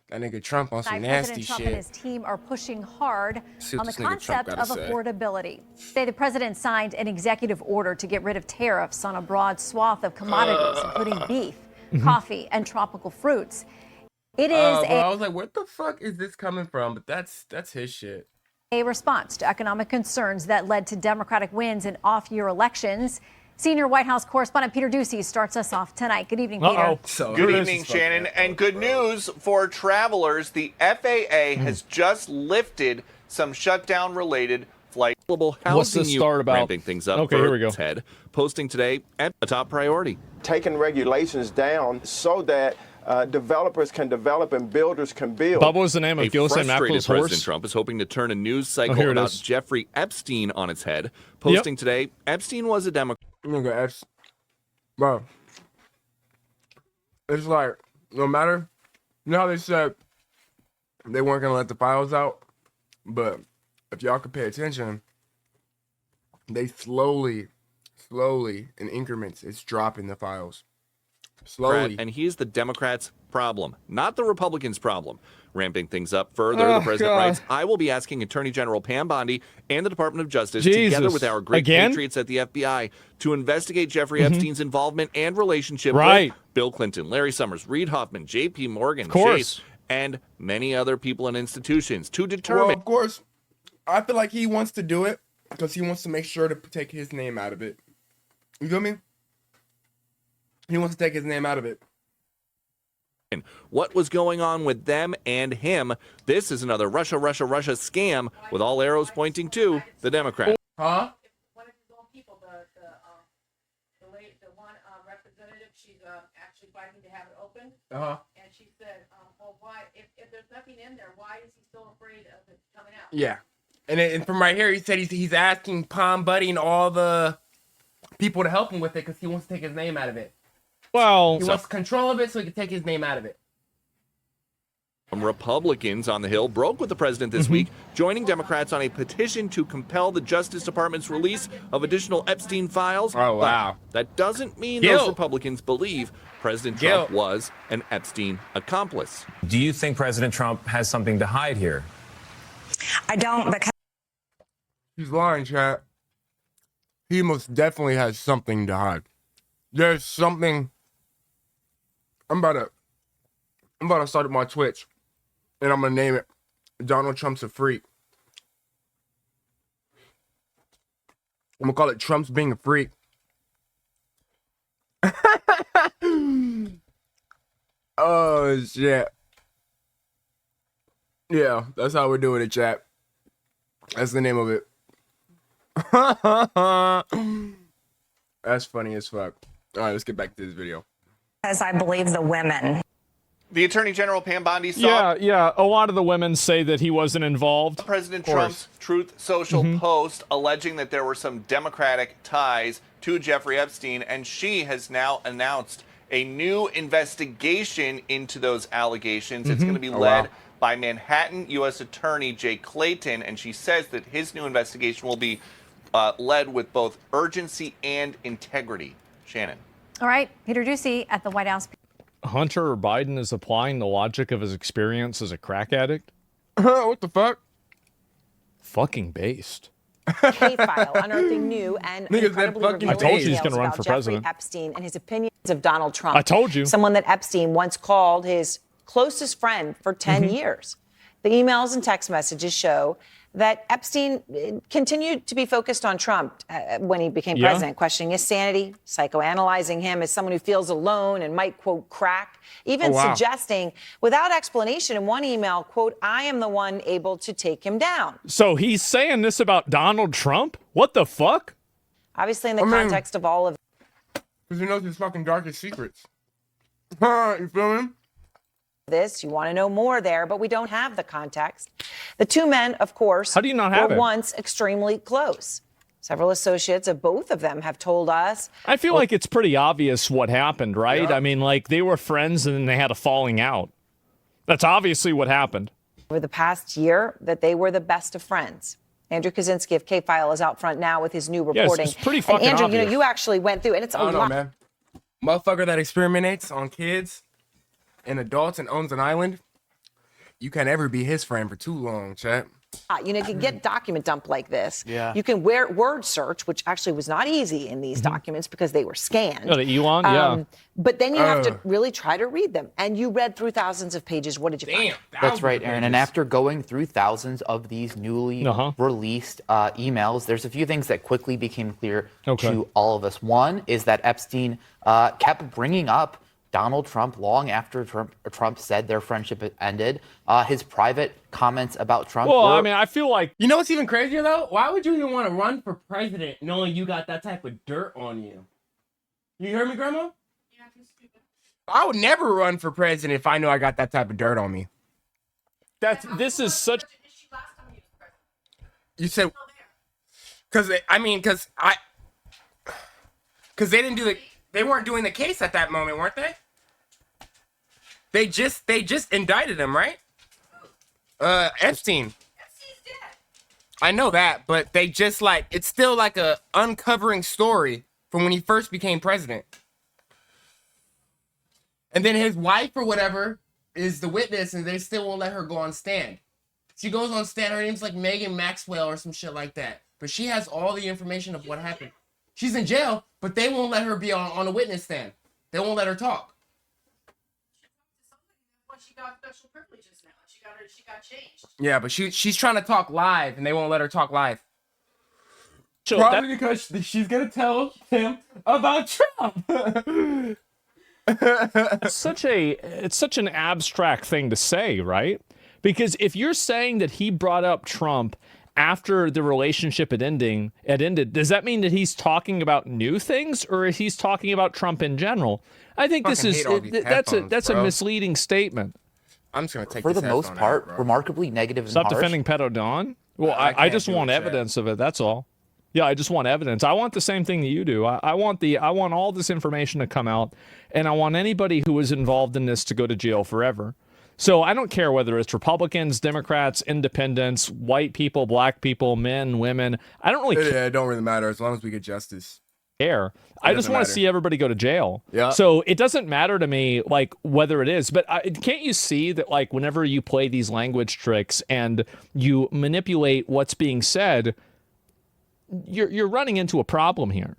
That nigga Trump on some nasty President Trump shit. and his team are pushing hard on the this nigga Trump concept of gotta say. affordability. Today, the president signed an executive order to get rid of tariffs on a broad swath of commodities, including beef, coffee, and tropical fruits. It is I was like, where the fuck is this coming from? But that's his shit. a response to economic concerns that led to Democratic wins in off-year elections. Senior White House correspondent Peter Ducey starts us off tonight. Good evening, Peter. Good evening, Shannon. And good news for travelers. The FAA has just lifted some shutdown-related flight. What's this start about? Ramping things up. Okay, here we go. Ted posting today at a top priority. Taking regulations down so that developers can develop and builders can build. Bubba was the name of Gilson Frustrated Maxwell's President horse. Trump is hoping to turn a news cycle here it about is. Jeffrey Epstein on its head. Posting today, Epstein was a Democrat. Nigga, bro. It's like, no matter, you know how they said they weren't gonna let the files out, but if y'all could pay attention, they slowly, in increments, it's dropping the files. Slowly. And he is the Democrats' problem, not the Republicans' problem. Ramping things up further, the president writes, I will be asking Attorney General Pam Bondi and the Department of Justice, together with our great patriots at the FBI, to investigate Jeffrey Epstein's involvement and relationship with Bill Clinton, Larry Summers, Reid Hoffman, J.P. Morgan, Chase, and many other people and institutions to determine. Well, of course, I feel like he wants to do it because he wants to make sure to take his name out of it. You feel me? He wants to take his name out of it. What was going on with them and him? This is another Russia scam with all arrows pointing to the Democrats. Huh? One of his own people, the one representative, she's actually fighting to have it open. Uh-huh. And she said, well, why, if there's nothing in there, why is he so afraid of it coming out? Yeah. And from right here, he said he's asking Palm Buddy and all the people to help him with it because he wants to take his name out of it. Well, he wants control of it so he can take his name out of it. Republicans on the Hill broke with the president this week, joining Democrats on a petition to compel the Justice Department's release of additional Epstein files. Oh, wow. But that doesn't mean those Republicans believe President Trump was an Epstein accomplice. Do you think President Trump has something to hide here? I don't, because He's lying, chat. He most definitely has something to hide. There's something. I'm about to start my Twitch, and I'm gonna name it Donald Trump's a Freak. I'm gonna call it Trump's being a freak. Oh shit. Yeah, that's how we're doing it, chat. That's the name of it. That's funny as fuck. All right, let's get back to this video. as I believe the women. The Attorney General Pam Bondi saw a lot of the women say that he wasn't involved. President Trump's Truth Social post alleging that there were some Democratic ties to Jeffrey Epstein, and she has now announced a new investigation into those allegations. It's going to be led by Manhattan U.S. Attorney Jay Clayton, and she says that his new investigation will be led with both urgency and integrity. Shannon. All right, Peter Ducey at the White House. Hunter Biden is applying the logic of his experience as a crack addict. What the fuck? Fucking based. K-file unearthing new and incredibly revealing I told you he's details going to run about for Jeffrey president. Epstein and his opinions of Donald Trump. I told you. Someone that Epstein once called his closest friend for 10 years. The emails and text messages show that Epstein continued to be focused on Trump when he became president, questioning his sanity, psychoanalyzing him as someone who feels alone and might, quote, crack, even suggesting without explanation in one email, quote, I am the one able to take him down. So he's saying this about Donald Trump? What the fuck? Obviously, in the context of all of because he knows his fucking darkest secrets. You feel me? this, you want to know more there, but we don't have the context. The two men, of course, How do you not have were it? once extremely close. Several associates of both of them have told us. I feel like it's pretty obvious what happened, right? I mean, like, they were friends and then they had a falling out. That's obviously what happened. Over the past year, that they were the best of friends. Andrew Kaczynski of K-File is out front now with his new reporting. It's pretty fucking and Andrew, obvious. you know, you actually went through, and it's a I don't know, lot. man. Motherfucker that experiments on kids and adults and owns an island. you can never be his friend for too long, chat. You know, you can get document dump like this. Yeah. You can word search, which actually was not easy in these documents because they were scanned. Oh, the Elon, yeah. But then you have to really try to read them. And you read through thousands of pages. What did you find? That's right, Aaron. And after going through thousands of these newly released emails, there's a few things that quickly became clear to all of us. One is that Epstein kept bringing up Donald Trump long after Trump said their friendship had ended. His private comments about Trump Well, were... I mean, I feel like... You know what's even crazier, though? Why would you even want to run for president knowing you got that type of dirt on you? You heard me, Grandma? Yeah, you're stupid. I would never run for president if I knew I got that type of dirt on me. This is such... You said... Because they didn't do it... They weren't doing the case at that moment, weren't they? They just indicted him, right? Epstein. Epstein's dead. I know that, but they just it's still like a uncovering story from when he first became president. And then his wife or whatever is the witness, and they still won't let her go on stand. She goes on stand, her name's like Megan Maxwell or some shit like that. But she has all the information of what happened. She's in jail, but they won't let her be on a witness stand. They won't let her talk. She got special privileges now. She got changed. Yeah, but she's trying to talk live, and they won't let her talk live. So Probably because she's gonna tell him about Trump. It's such an abstract thing to say, right? Because if you're saying that he brought up Trump after the relationship had ended, does that mean that he's talking about new things, or is he's talking about Trump in general? I think that's a misleading statement. I'm just gonna take for the most part remarkably negative. Stop and harsh. defending Pedo Don. Well, I just want evidence of it. That's all. Yeah, I just want evidence. I want the same thing that you do. I want all this information to come out, and I want anybody who was involved in this to go to jail forever. So I don't care whether it's Republicans, Democrats, independents, white people, black people, men, women. I don't really care. Yeah, it don't really matter as long as we get justice. I just want to see everybody go to jail. Yeah. So it doesn't matter to me whether it is, but can't you see that whenever you play these language tricks and you manipulate what's being said, you're running into a problem here.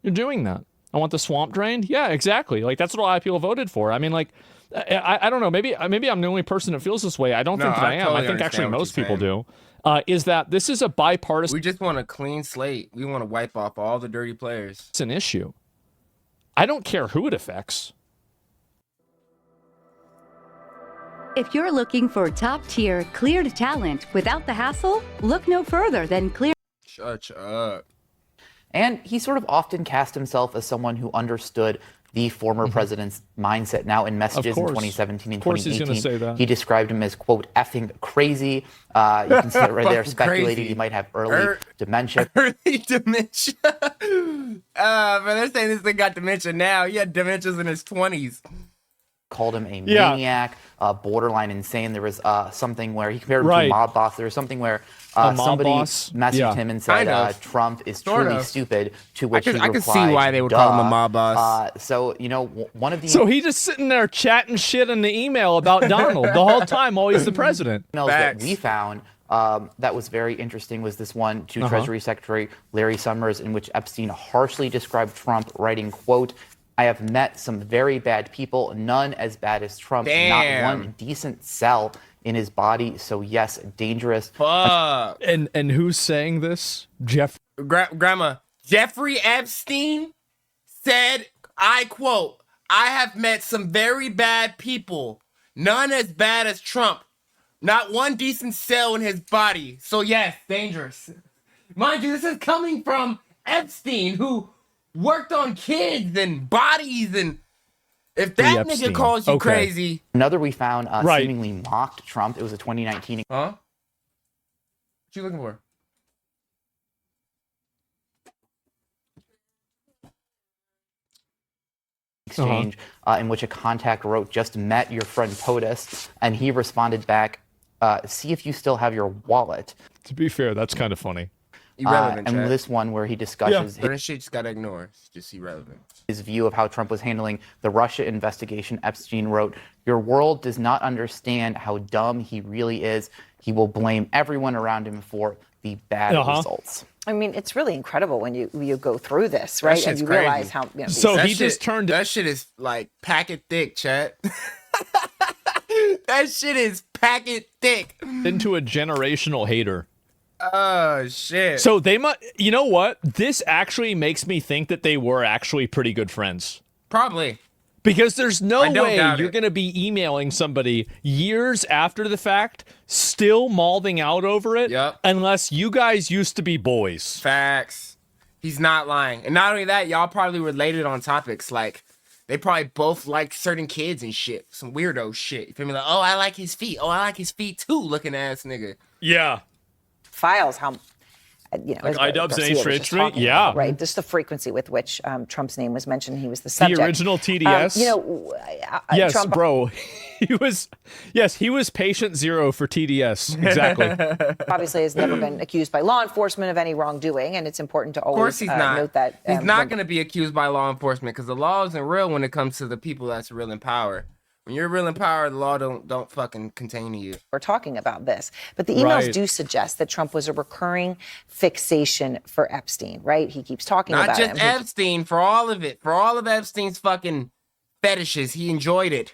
You're doing that. I want the swamp drained. Yeah, exactly. That's what a lot of people voted for. I mean, I don't know. Maybe I'm the only person that feels this way. I don't think that I am. Totally I think actually most people saying. do. Is that this is a bipartisan... We just want a clean slate. We want to wipe off all the dirty players. It's an issue. I don't care who it affects. If you're looking for top-tier, cleared talent without the hassle, look no further than Clear. Shut up. And he sort of often cast himself as someone who understood the former president's mindset. Now, in messages in 2017 and 2018, he described him as, quote, effing crazy. You can see it right there, speculating he might have early dementia. Early dementia? Man, they're saying this thing got dementia now. He had dementias in his 20s. Called him a maniac, borderline insane. There was something where he compared him to a mob boss. There was something where somebody messaged him and said Trump is truly stupid, to which he replied, I could see why they would call him a mob boss. So, one of the... So he just sitting there chatting shit in the email about Donald the whole time while he's the president. Emails that we found that was very interesting was this one to Treasury Secretary Larry Summers, in which Epstein harshly described Trump, writing, quote, I have met some very bad people, none as bad as Trump. Damn. Not one decent cell in his body. So yes, dangerous. Fuck. And who's saying this? Grandma. Jeffrey Epstein said, I quote, I have met some very bad people, none as bad as Trump. Not one decent cell in his body. So yes, dangerous. Mind you, this is coming from Epstein, who worked on kids and bodies, and if that nigga calls you crazy. Another we found seemingly mocked Trump. It was a 2019. Huh? What you looking for? Exchange in which a contact wrote, just met your friend POTUS, and he responded back, see if you still have your wallet. To be fair, that's kind of funny. Irrelevant, and Chad. this one where he discusses Certain shit just gotta ignore. It's just irrelevant. his view of how Trump was handling the Russia investigation. Epstein wrote, "Your world does not understand how dumb he really is. He will blame everyone around him for the bad results." I mean, it's really incredible when you go through this, right? And you realize how. You know, so that he just turned. That shit is like packet thick, Chat. That shit is packet thick. Into a generational hater. Oh shit. So they must. You know what? This actually makes me think that they were actually pretty good friends. Probably. Because there's no way doubt you're it. going to be emailing somebody years after the fact, still mauling out over it, unless you guys used to be boys. Facts. He's not lying. And not only that, y'all probably related on topics. Like, they probably both like certain kids and shit. Some weirdo shit. You feel me? Like, oh, I like his feet. Oh, I like his feet too, looking ass nigga. Yeah. Files, how, you know, Like as iDubbbz Garcia and was H3H3? just talking Yeah. about, right. Just the frequency with which Trump's name was mentioned. He was the subject. The original TDS? You know, Yes, Trump, bro. He was patient zero for TDS. Exactly. obviously has never been accused by law enforcement of any wrongdoing, and it's important to Of course always he's not. note that. He's not going to be accused by law enforcement because the law isn't real when it comes to the people that's real in power. When you're real in power, the law don't fucking contain you. We're talking about this, but the emails Right. do suggest that Trump was a recurring fixation for Epstein, right? He keeps talking Not about just him. Epstein, for all of it. For all of Epstein's fucking fetishes, he enjoyed it.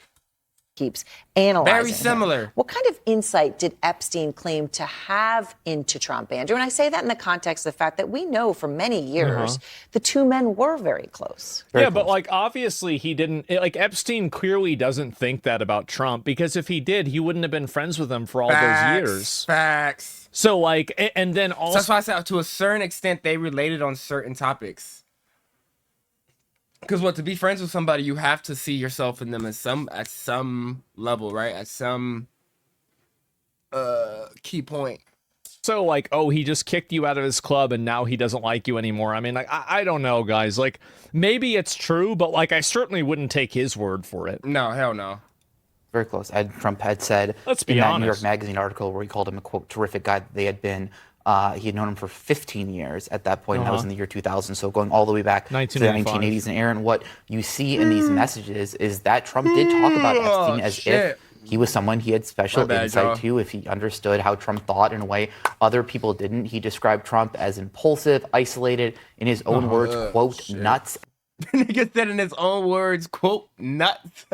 Keeps analyzing Very him. similar. What kind of insight did Epstein claim to have into Trump, Andrew? And I say that in the context of the fact that we know for many years the two men were very close. But like obviously he didn't. Like Epstein clearly doesn't think that about Trump because if he did, he wouldn't have been friends with him for all those years. Facts. So like, and then So also that's why I said to a certain extent they related on certain topics. Because to be friends with somebody, you have to see yourself in them at some level, right? At some key point. So like, oh, he just kicked you out of his club and now he doesn't like you anymore. I mean, like, I don't know, guys. Like, maybe it's true, but like, I certainly wouldn't take his word for it. No, hell no. Very close. Trump had said Let's be in that honest. New York Magazine article where he called him a, quote, terrific guy, that they had been, he had known him for 15 years at that point, and that was in the year 2000, so going all the way back to the 1980s. And Aaron, what you see in these messages is that Trump did talk about Epstein as if he was someone he had special insight to, if he understood how Trump thought in a way other people didn't. He described Trump as impulsive, isolated, in his own words, quote, nuts. Nigga said in his own words, quote, nuts.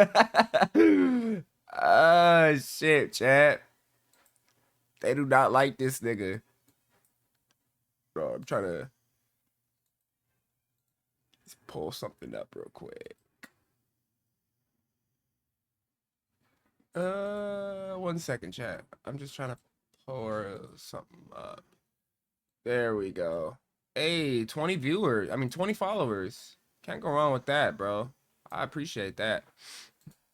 Shit, chat. They do not like this nigga. Bro, I'm trying to just pull something up real quick. 1 second, chat. I'm just trying to pour something up. There we go. Hey, 20 viewers. 20 followers. Can't go wrong with that, bro. I appreciate that.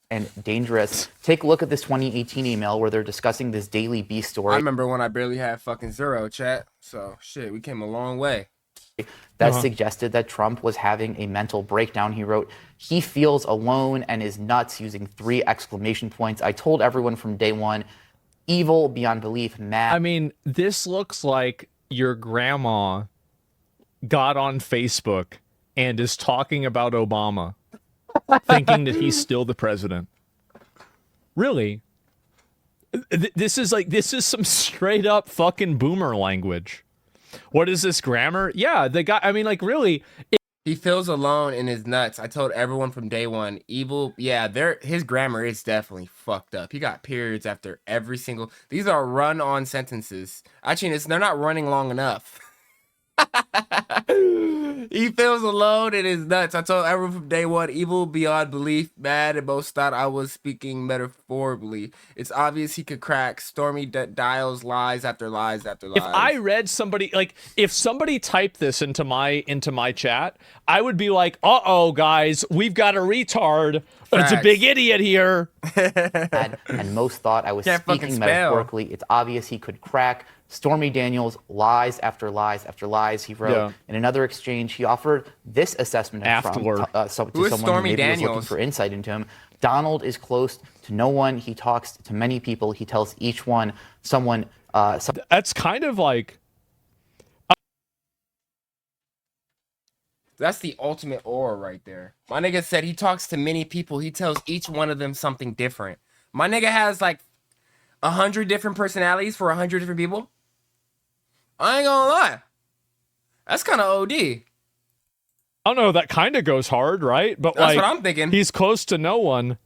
And dangerous. Take a look at this 2018 email where they're discussing this Daily Beast story. I remember when I barely had fucking zero, chat. So, shit, we came a long way. That suggested that Trump was having a mental breakdown. He wrote, he feels alone and is nuts, using 3 exclamation points. I told everyone from day one, evil beyond belief, mad. I mean, this looks like your grandma got on Facebook and is talking about Obama, thinking that he's still the president. Really? This is some straight up fucking boomer language. What is this grammar? Yeah, the guy, really. He feels alone in his nuts. I told everyone from day one, evil. Yeah, his grammar is definitely fucked up. He got periods after every single. These are run-on sentences. Actually, they're not running long enough. He feels alone in his nuts. I told everyone from day one, evil beyond belief, mad, and most thought I was speaking metaphorically. It's obvious he could crack. Stormy dials lies after lies after lies. If I read somebody, like, if somebody typed this into my chat, I would be like, uh-oh, guys, we've got a retard. It's a big idiot here. and most thought I was speaking metaphorically. It's obvious he could crack. Stormy Daniels, lies after lies after lies. He wrote in another exchange, he offered this assessment of Trump to someone who maybe was looking for insight into him. Donald is close to no one. He talks to many people. He tells each one someone. That's kind of like, That's the ultimate aura right there. My nigga said he talks to many people. He tells each one of them something different. My nigga has like 100 different personalities for 100 different people. I ain't gonna lie. That's kind of OD. I don't know. That kind of goes hard, right? But that's like, what I'm thinking. He's close to no one.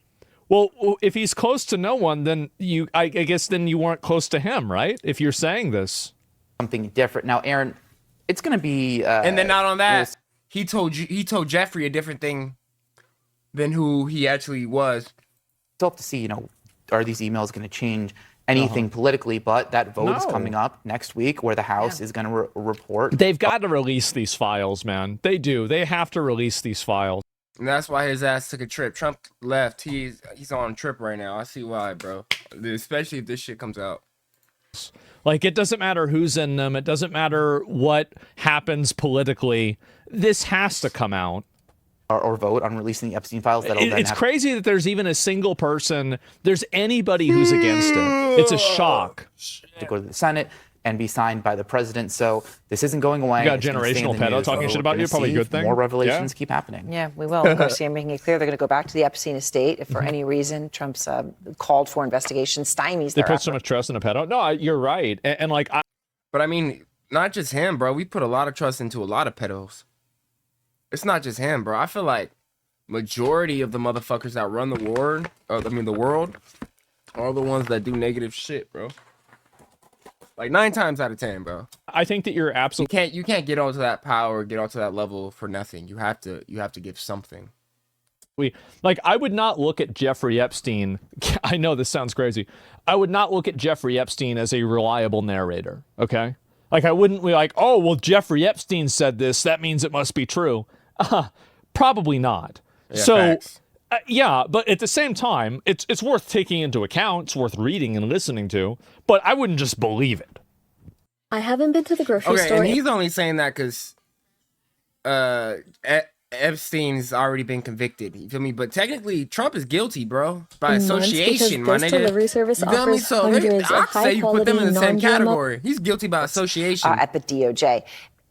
Well, if he's close to no one, then I guess then you weren't close to him, right? If you're saying this. Something different. Now, Aaron, it's going to be... and then not on that, he told Jeffrey a different thing than who he actually was. Still have to see, are these emails going to change anything politically? But that vote is coming up next week where the House is going to report. They've got to release these files, man. They do. They have to release these files. And that's why his ass took a trip. Trump left. He's on a trip right now. I see why, bro. Especially if this shit comes out. Like, it doesn't matter who's in them. It doesn't matter what happens politically. This has to come out. Or vote on releasing the Epstein files. It's crazy that there's even a single person, there's anybody who's against it. It's a shock. To go to the Senate and be signed by the president. So this isn't going away. You got generational pedo talking shit about you, probably a good thing. More revelations keep happening. Yeah, we will. Garcia making it clear they're going to go back to the Epstein estate if for any reason Trump's called for investigation stymies. They put so much trust in a pedo. No, you're right. And like, but I mean, not just him, bro. We put a lot of trust into a lot of pedos. It's not just him, bro. I feel like majority of the motherfuckers that run the world, are the ones that do negative shit, bro. Like 9 times out of 10, bro. I think that you're absolutely you can't get onto that power, get onto that level for nothing. You have to give something. I would not look at Jeffrey Epstein. I know this sounds crazy. I would not look at Jeffrey Epstein as a reliable narrator. Okay, like I wouldn't be like, oh well, Jeffrey Epstein said this. That means it must be true. Probably not. Yeah, so. Yeah, but at the same time, it's worth taking into account. It's worth reading and listening to, but I wouldn't just believe it. I haven't been to the grocery store. And he's only saying that because Epstein's already been convicted. You feel me? But technically, Trump is guilty, bro, by association, my nigga. Delivery service you feel me? So I'd say you put them in the same category. He's guilty by association at the DOJ.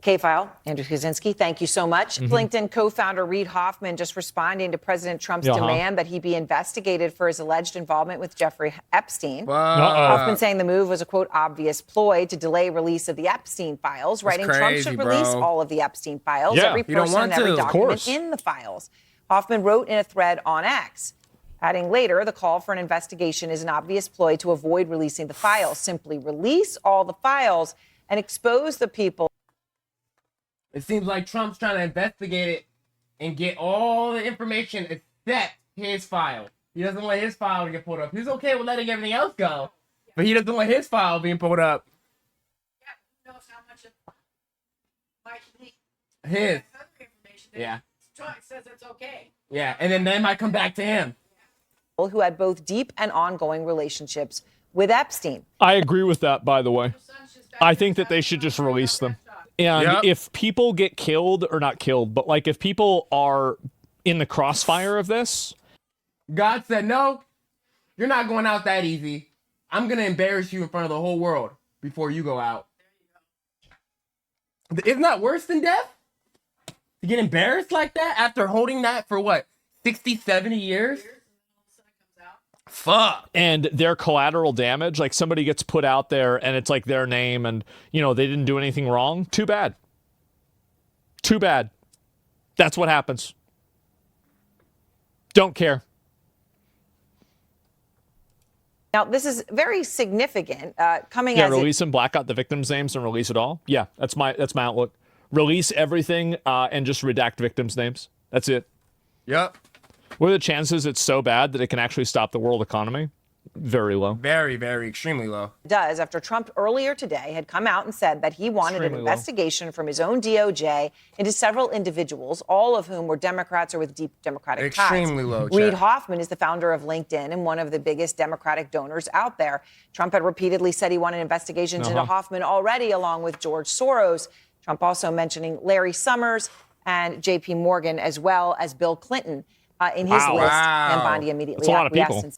K-File, Andrew Kaczynski, thank you so much. LinkedIn co-founder Reid Hoffman just responding to President Trump's demand that he be investigated for his alleged involvement with Jeffrey Epstein. Hoffman saying the move was a, quote, obvious ploy to delay release of the Epstein files, writing Trump should release all of the Epstein files, every person and every document in the files. Hoffman wrote in a thread on X, adding later, the call for an investigation is an obvious ploy to avoid releasing the files. Simply release all the files and expose the people. It seems like Trump's trying to investigate it and get all the information except his file. He doesn't want his file to get pulled up. He's okay with letting everything else go, but he doesn't want his file being pulled up. Yeah, who knows how much it might leak. His. Yeah. Trump says it's okay. Yeah, and then they might come back to him. Who had both deep and ongoing relationships with Epstein. I agree with that, by the way. I think that they should just release them. And if people get killed, or not killed, but like if people are in the crossfire of this. God said, no, you're not going out that easy. I'm going to embarrass you in front of the whole world before you go out. Isn't that worse than death? To get embarrassed like that after holding that for what, 60, 70 years? Fuck. And their collateral damage, like somebody gets put out there and it's like their name and, you know, they didn't do anything wrong. Too bad. Too bad. That's what happens. Don't care. Now, this is very significant coming as release them, black out the victims' names and release it all. Yeah, that's my outlook. Release everything and just redact victims' names. That's it. Yep. What are the chances it's so bad that it can actually stop the world economy? Very low. Very, very, extremely low. Does after Trump earlier today had come out and said that he wanted an investigation from his own DOJ into several individuals, all of whom were Democrats or with deep Democratic ties. Extremely low. Reid Hoffman is the founder of LinkedIn and one of the biggest Democratic donors out there. Trump had repeatedly said he wanted investigations into Hoffman already, along with George Soros. Trump also mentioning Larry Summers and J.P. Morgan, as well as Bill Clinton. In his list, and Bondi immediately acquiesced.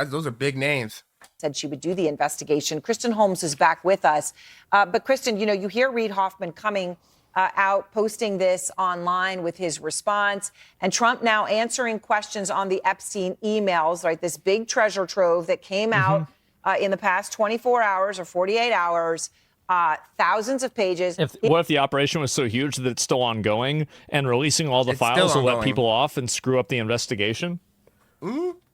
Those are big names. Said she would do the investigation. Kristen Holmes is back with us. But Kristen, you know, you hear Reid Hoffman coming out posting this online with his response. And Trump now answering questions on the Epstein emails, right? This big treasure trove that came out in the past 24 hours or 48 hours. Thousands of pages. What if the operation was so huge that it's still ongoing and releasing all the files will let people off and screw up the investigation?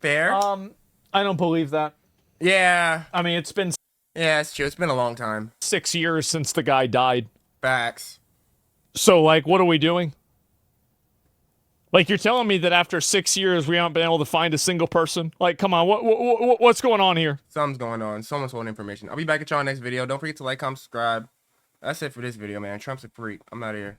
Fair. I don't believe that. Yeah. I mean, it's been... Yeah, it's true. It's been a long time. 6 years since the guy died. Facts. So, like, what are we doing? Like, you're telling me that after 6 years, we haven't been able to find a single person? Like, come on, what's going on here? Something's going on. Someone's holding information. I'll be back at y'all next video. Don't forget to like, comment, subscribe. That's it for this video, man. Trump's a freak. I'm out of here.